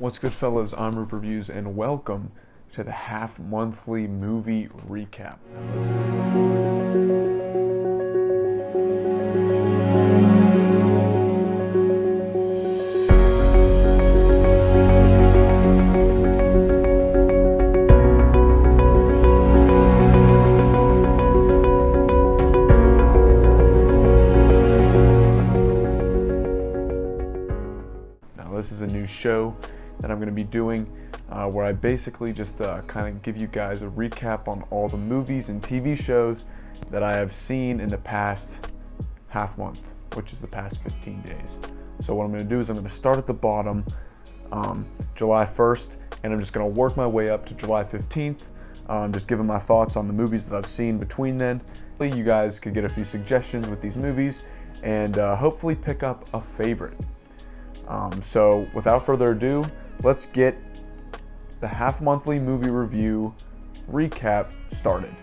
What's good, fellas? I'm Roop Reviews, and welcome to the half-monthly movie recap. Now, this is a new show that I'm going to be doing where I basically just kind of give you guys a recap on all the movies and TV shows that I have seen in the past half month, which is the past 15 days. So what I'm going to do is I'm going to start at the bottom, July 1st, and I'm just going to work my way up to July 15th, just giving my thoughts on the movies that I've seen between then. You guys could get a few suggestions with these movies and hopefully pick up a favorite. So without further ado, let's get the half-monthly movie review recap started.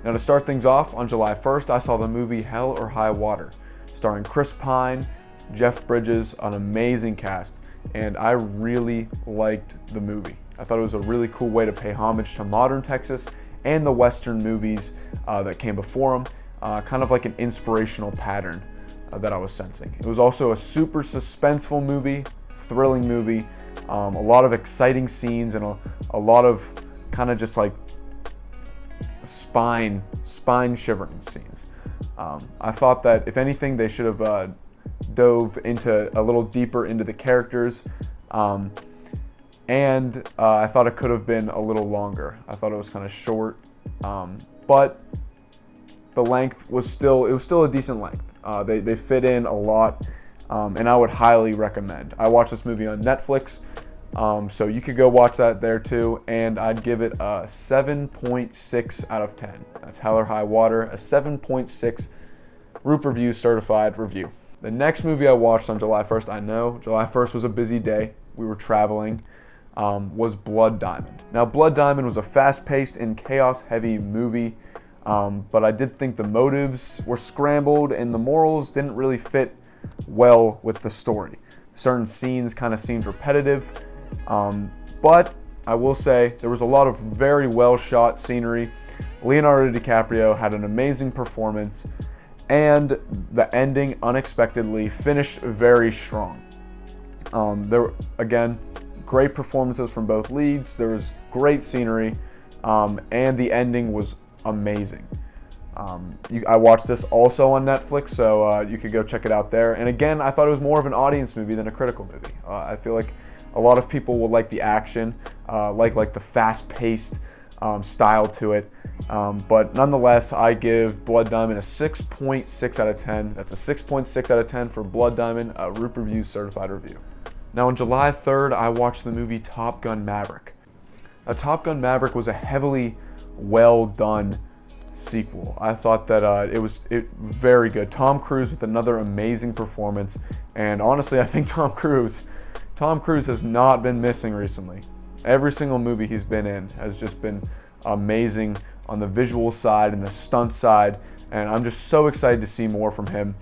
Now, to start things off, on July 1st, I saw the movie Hell or High Water, starring Chris Pine, Jeff Bridges, an amazing cast, and I really liked the movie. I thought it was a really cool way to pay homage to modern Texas and the Western movies that came before them, kind of like an inspirational pattern that I was sensing. It was also a super suspenseful movie, thrilling movie, a lot of exciting scenes and a lot of kind of just like spine shivering scenes. I thought that if anything, they should have dove into a little deeper into the characters, and I thought it could have been a little longer. I thought it was kind of short, but the length was still a decent length. They fit in a lot, and I would highly recommend. I watched this movie on Netflix, so you could go watch that there too, and I'd give it a 7.6 out of 10. That's Hell or High Water, a 7.6 Roop Review certified review. The next movie I watched on July 1st, I know July 1st was a busy day, we were traveling, was Blood Diamond. Now, Blood Diamond was a fast-paced and chaos-heavy movie, but I did think the motives were scrambled and the morals didn't really fit well with the story. Certain scenes kind of seemed repetitive, but I will say there was a lot of very well shot scenery. Leonardo DiCaprio had an amazing performance, and the ending unexpectedly finished very strong. There were, again, great performances from both leads. There was great scenery, and the ending was amazing. I watched this also on Netflix, so you could go check it out there. And again, I thought it was more of an audience movie than a critical movie. I feel like a lot of people will like the action, like the fast-paced style to it. But nonetheless, I give Blood Diamond a 6.6 out of 10. That's a 6.6 out of 10 for Blood Diamond, a Roop Reviews certified review. Now, on July 3rd, I watched the movie Top Gun Maverick. Top Gun Maverick was a heavily well done sequel. I thought that it was very good. Tom Cruise with another amazing performance, and honestly, I think Tom Cruise has not been missing recently. Every single movie he's been in has just been amazing on the visual side and the stunt side, and I'm just so excited to see more from him.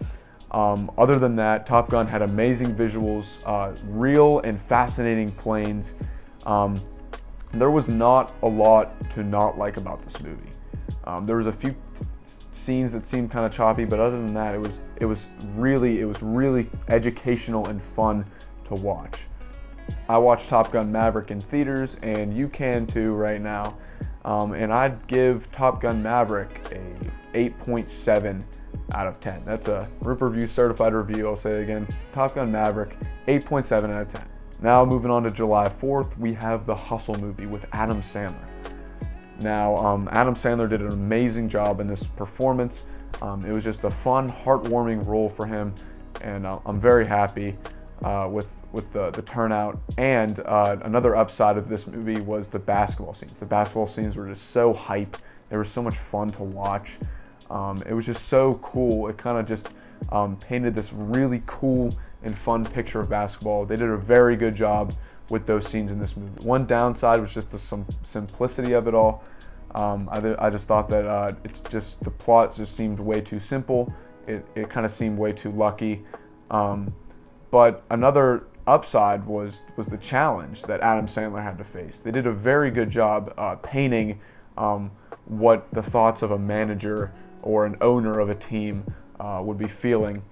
Other than that, Top Gun had amazing visuals, real and fascinating planes. There was not a lot to not like about this movie. There was a few scenes that seemed kind of choppy, but other than that, it was really educational and fun to watch. I watched Top Gun Maverick in theaters, and you can too right now. And I'd give Top Gun Maverick a 8.7 out of 10. That's a Roop Review certified review. I'll say it again. Top Gun Maverick, 8.7 out of 10. Now, moving on to July 4th, we have The Hustle movie with Adam Sandler. Now, Adam Sandler did an amazing job in this performance. It was just a fun, heartwarming role for him, and I'm very happy with the turnout. And another upside of this movie was the basketball scenes. The basketball scenes were just so hype. They were so much fun to watch. It was just so cool. It kind of just painted this really cool and fun picture of basketball. They did a very good job with those scenes in this movie. One downside was just the simplicity of it all. I just thought that the plot just seemed way too simple. It kind of seemed way too lucky. But another upside was the challenge that Adam Sandler had to face. They did a very good job painting what the thoughts of a manager or an owner of a team would be feeling.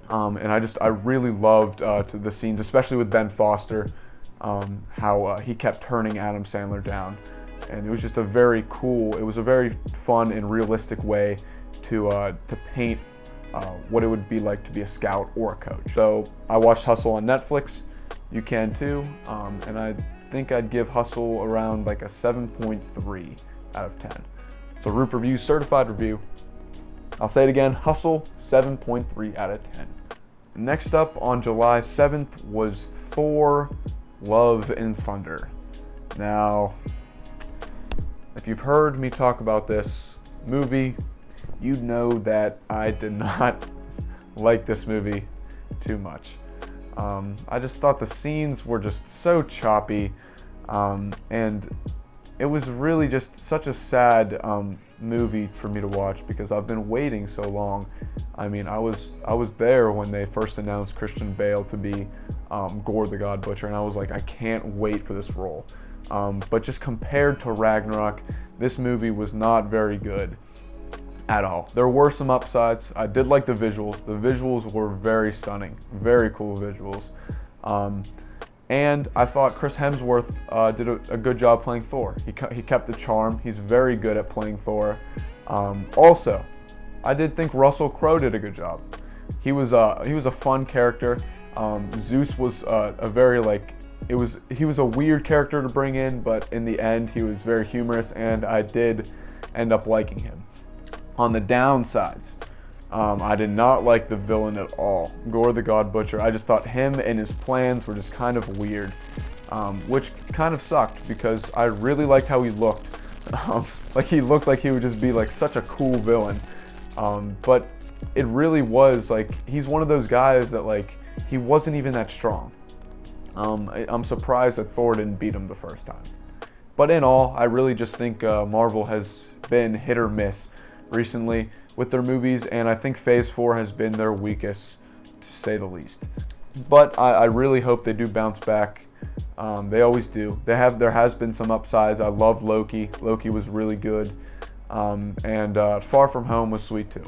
And I really loved the scenes, especially with Ben Foster, how he kept turning Adam Sandler down. And it was just a very fun and realistic way to paint what it would be like to be a scout or a coach. So I watched Hustle on Netflix. You can too. And I think I'd give Hustle around like a 7.3 out of 10. So Roop Review, certified review. I'll say it again, Hustle, 7.3 out of 10. Next up on July 7th was Thor, Love and Thunder. Now, if you've heard me talk about this movie, you'd know that I did not like this movie too much. I just thought the scenes were just so choppy, and it was really just such a sad movie for me to watch because I've been waiting so long. I mean, I was there when they first announced Christian Bale to be Gore the God Butcher, and I was like, I can't wait for this role. But just compared to Ragnarok, this movie was not very good at all. There were some upsides. I did like the visuals. The visuals were very stunning, very cool visuals. And I thought Chris Hemsworth did a good job playing Thor. He kept the charm. He's very good at playing Thor. Also, I did think Russell Crowe did a good job. He was a fun character. Zeus was he was a weird character to bring in, but in the end he was very humorous, and I did end up liking him. On the downsides, I did not like the villain at all, Gore the God Butcher. I just thought him and his plans were just kind of weird, which kind of sucked because I really liked how he looked. Like he looked like he would just be like such a cool villain, but it really was like he's one of those guys that like he wasn't even that strong. I'm surprised that Thor didn't beat him the first time. But in all, I really just think Marvel has been hit or miss recently with their movies, and I think Phase 4 has been their weakest, to say the least. But I really hope they do bounce back. They always do. There has been some upsides. I loved Loki. Loki was really good. And Far From Home was sweet too.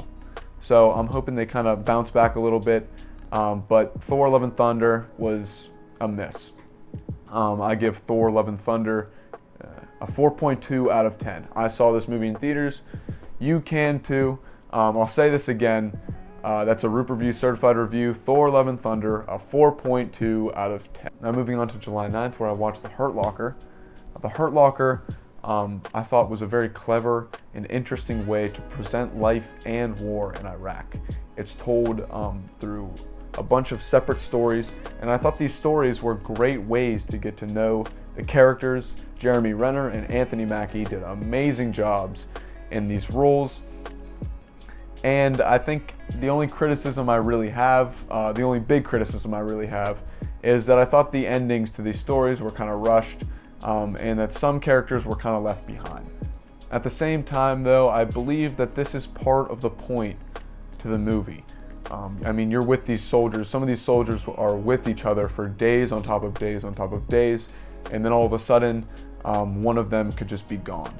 So I'm hoping they kind of bounce back a little bit. But Thor Love and Thunder was a miss. I give Thor Love and Thunder a 4.2 out of 10. I saw this movie in theaters. You can too. I'll say this again. That's a Roop Review, certified review. Thor Love and Thunder, a 4.2 out of 10. Now moving on to July 9th, where I watched The Hurt Locker. The Hurt Locker, I thought was a very clever and interesting way to present life and war in Iraq. It's told through a bunch of separate stories, and I thought these stories were great ways to get to know the characters. Jeremy Renner and Anthony Mackie did amazing jobs in these roles. And I think the only criticism I really have, the only big criticism I really have, is that I thought the endings to these stories were kind of rushed, and that some characters were kind of left behind. At the same time, though, I believe that this is part of the point to the movie. I mean, you're with these soldiers. Some of these soldiers are with each other for days on top of days on top of days, and then all of a sudden, one of them could just be gone.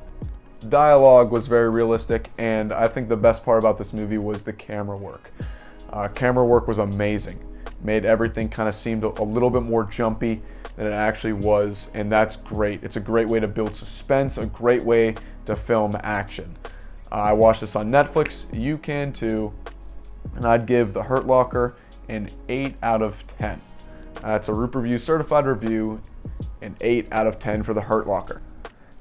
Dialogue was very realistic, and I think the best part about this movie was the camera work. Camera work was amazing. Made everything kind of seemed a little bit more jumpy than it actually was, and that's great. It's a great way to build suspense, a great way to film action. I watched this on Netflix. You can too. And I'd give The Hurt Locker an 8 out of 10. That's a Roop Review, certified review, an 8 out of 10 for The Hurt Locker.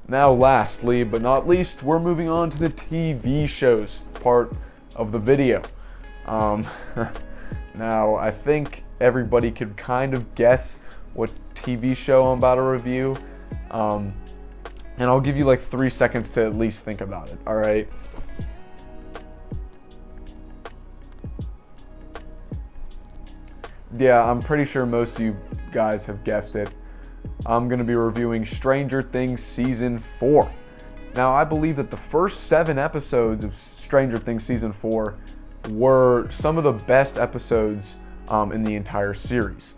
Now lastly, but not least, we're moving on to the TV shows part of the video. Now, I think everybody could kind of guess what TV show I'm about to review. And I'll give you like 3 seconds to at least think about it, all right? Yeah, I'm pretty sure most of you guys have guessed it. I'm going to be reviewing Stranger Things Season 4. Now, I believe that the first 7 episodes of Stranger Things Season 4 were some of the best episodes in the entire series.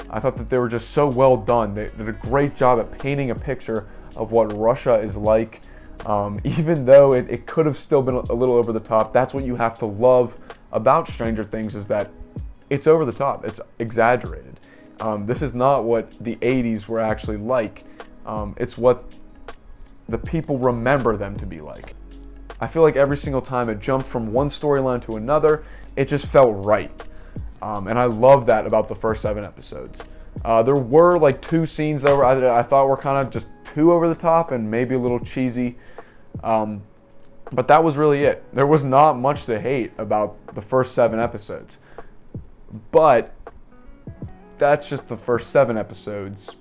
I thought that they were just so well done. They did a great job at painting a picture of what Russia is like. Even though it could have still been a little over the top, that's what you have to love about Stranger Things, is that it's over the top. It's exaggerated. This is not what the 80s were actually like. It's what the people remember them to be like. I feel like every single time it jumped from one storyline to another, it just felt right. And I love that about the first 7 episodes. There were like 2 scenes that I thought were kind of just too over the top and maybe a little cheesy. But that was really it. There was not much to hate about the first 7 episodes. But that's just the first 7 episodes,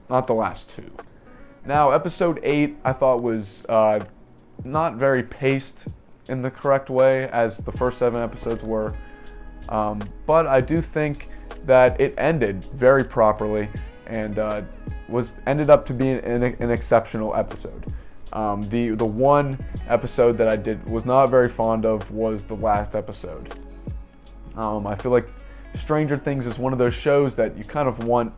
not the last 2. Now, episode 8 I thought was not very paced in the correct way as the first 7 episodes were. But I do think that it ended very properly and ended up to be an exceptional episode. The one episode that I was not very fond of was the last episode. I feel like Stranger Things is one of those shows that you kind of want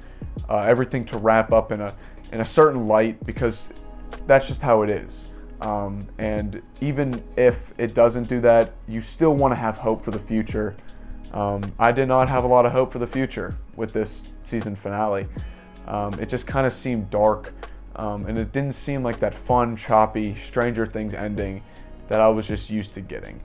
everything to wrap up in a certain light, because that's just how it is. And even if it doesn't do that, you still want to have hope for the future. I did not have a lot of hope for the future with this season finale. It just kind of seemed dark, and it didn't seem like that fun, choppy Stranger Things ending that I was just used to getting.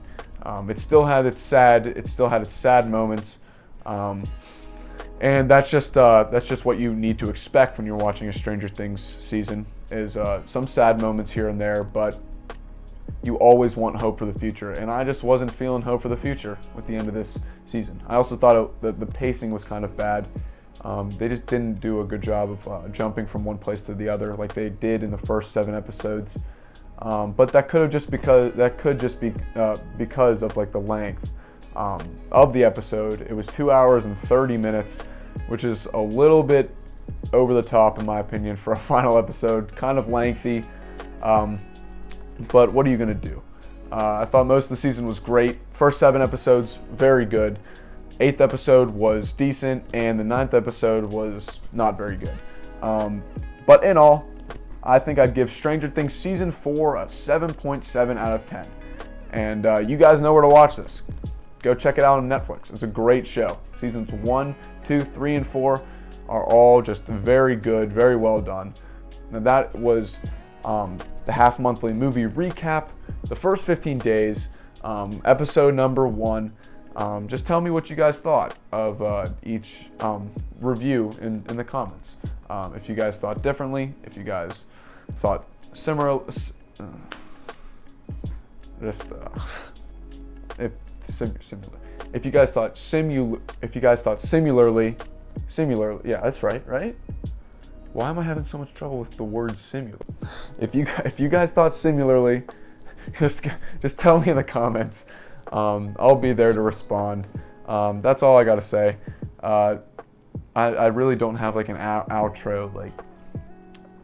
It still had its sad moments, and that's just what you need to expect when you're watching a Stranger Things season, is some sad moments here and there, but you always want hope for the future, and I just wasn't feeling hope for the future with the end of this season. I also thought that the pacing was kind of bad. They just didn't do a good job of jumping from one place to the other like they did in the first 7 episodes. But that could just be because of like the length of the episode. It was 2 hours and 30 minutes, which is a little bit over the top in my opinion for a final episode. Kind of lengthy, but what are you gonna do? I thought most of the season was great. First 7 episodes, very good. 8th episode was decent, and the 9th episode was not very good. But in all, I think I'd give Stranger Things Season 4 a 7.7 out of 10. And you guys know where to watch this. Go check it out on Netflix. It's a great show. Seasons 1, 2, 3, and 4 are all just very good, very well done. Now that was the half-monthly movie recap. The first 15 days, episode number 1. Just tell me what you guys thought of each review in the comments. If you guys thought differently, if you guys thought similar, if you guys thought similarly, yeah, that's right? Why am I having so much trouble with the word similar? If you guys thought similarly, just tell me in the comments. I'll be there to respond. That's all I gotta say. I really don't have like an outro like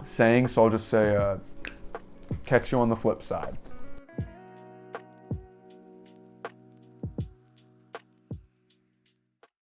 saying, so I'll just say catch you on the flip side.